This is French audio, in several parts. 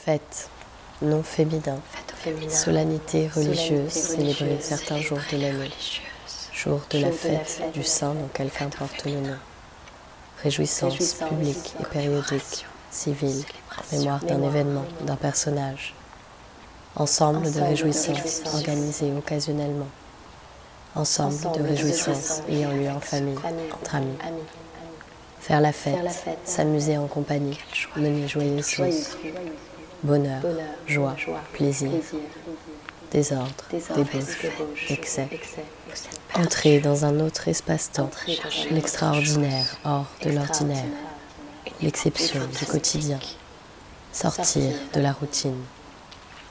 Fête, nom féminin, solennité religieuse, célébrer certains jours de l'année, jour de la fête du saint dont quelqu'un porte le nom, réjouissance publique et périodique, civile, mémoire d'un événement, d'un personnage, ensemble de réjouissances organisées occasionnellement, ensemble de réjouissances ayant lieu en famille, entre amis. Faire la fête, s'amuser en compagnie, nommer joyeuse chose. Bonheur, joie, plaisir, désordre, débauche, excès. Entrer dans un autre espace-temps, l'extraordinaire hors de l'ordinaire, l'exception du quotidien. Sortir de la routine.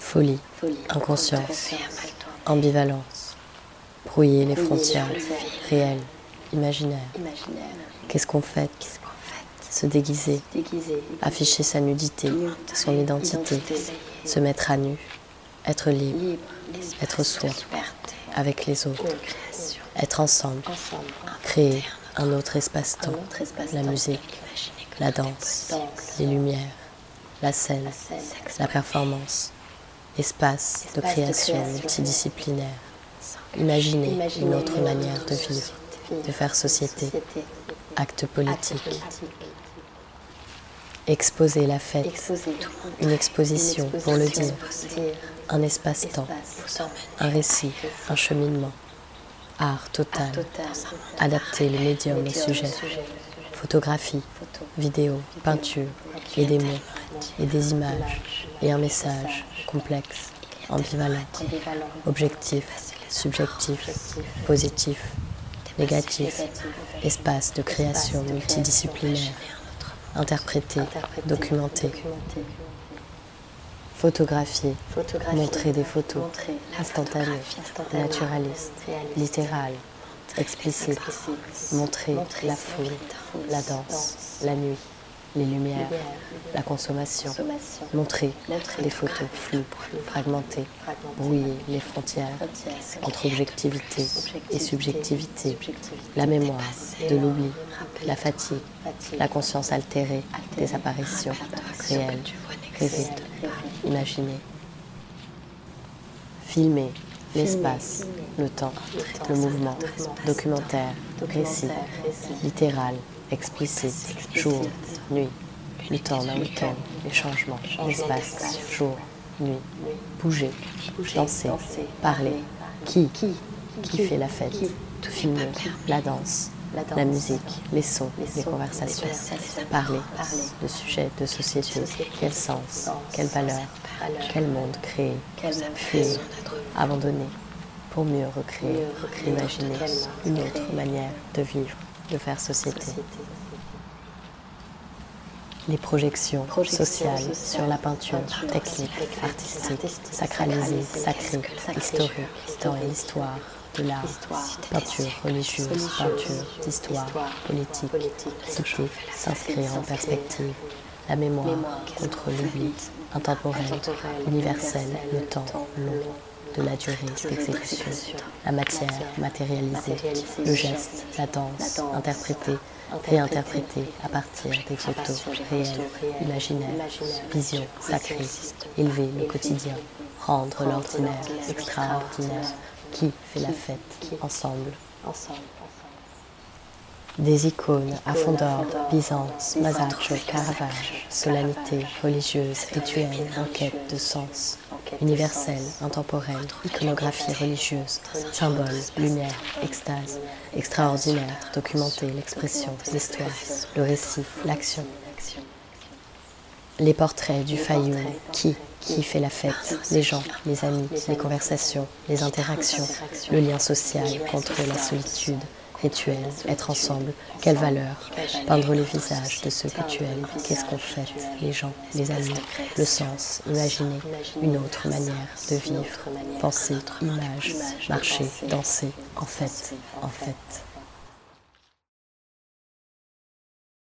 Folie, inconscience, ambivalence. Brouiller les frontières, réelles, imaginaires. Qu'est-ce qu'on fête? Se déguiser, afficher sa nudité, son identité, se mettre à nu, être libre, être soi, avec les autres, être ensemble, créer un autre espace-temps, la musique, la danse, les lumières, la scène, la performance, espace de création multidisciplinaire, imaginer une autre manière de vivre, de faire société, acte politique. Exposer la fête, une exposition pour le dire, un espace-temps, un récit, un cheminement, art total, adapter le médium au sujet, photographie, vidéo, peinture, et des mots, et des images, et un message complexe, ambivalent, objectif, subjectif, positif, négatif, espace de création multidisciplinaire, interpréter, documenter, photographier, montrer des photos, instantanées, naturalistes, littérales, explicites, montrer la foule, la danse, la nuit, les lumières, la consommation, montrer des photos floues, fragmentées, brouiller les frontières entre objectivité et subjectivité, la mémoire de l'oubli, la fatigue, la conscience altérée des apparitions réelles, rêvées, imaginées. Filmer l'espace, le temps, le mouvement, documentaire, récit, littéral, explicite, jour, nuit, le temps d'un week-end, les changements, l'espace, jour, nuit, bouger, danser, parler, qui fait la fête, tout filmer, la danse, la musique, les sons, les conversations, parler, de sujets, de société, quel sens, quelle valeur, quel monde créer, fuir, abandonner, pour mieux recréer, imaginer une autre manière de vivre, de faire société. Les projections sociales sur la peinture, technique, artistique, sacralisée, sacrée, historique, dans l'histoire de l'art, peinture religieuse, peinture d'histoire, politique, cité, s'inscrire en perspective, la mémoire contre l'oubli, intemporel, universel, le temps long, de la durée d'exécution, la matière matérialisée, le geste, la danse, interprétée, réinterprétée à partir des photos réelles, imaginaires, vision sacrée, élever le quotidien, rendre l'ordinaire extraordinaire, qui fait la fête ensemble. Des icônes à fond d'or, Byzance, Masaccio, Caravage, solennité, religieuse, rituelle, enquête de sens, universelle, intemporelle, iconographie religieuse, symbole, lumière, extase, extraordinaire, documenter l'expression, l'histoire, le récit, l'action. Les portraits du Fayoum, qui fait la fête, les gens, les amis, les conversations, les interactions, le lien social contre la solitude, rituel, être ensemble, quelle valeur, peindre les visages de ceux que tu aimes, qu'est-ce qu'on fête, les gens, les amis, le sens, imaginer une autre manière de vivre, penser, image, marcher, danser, en fait,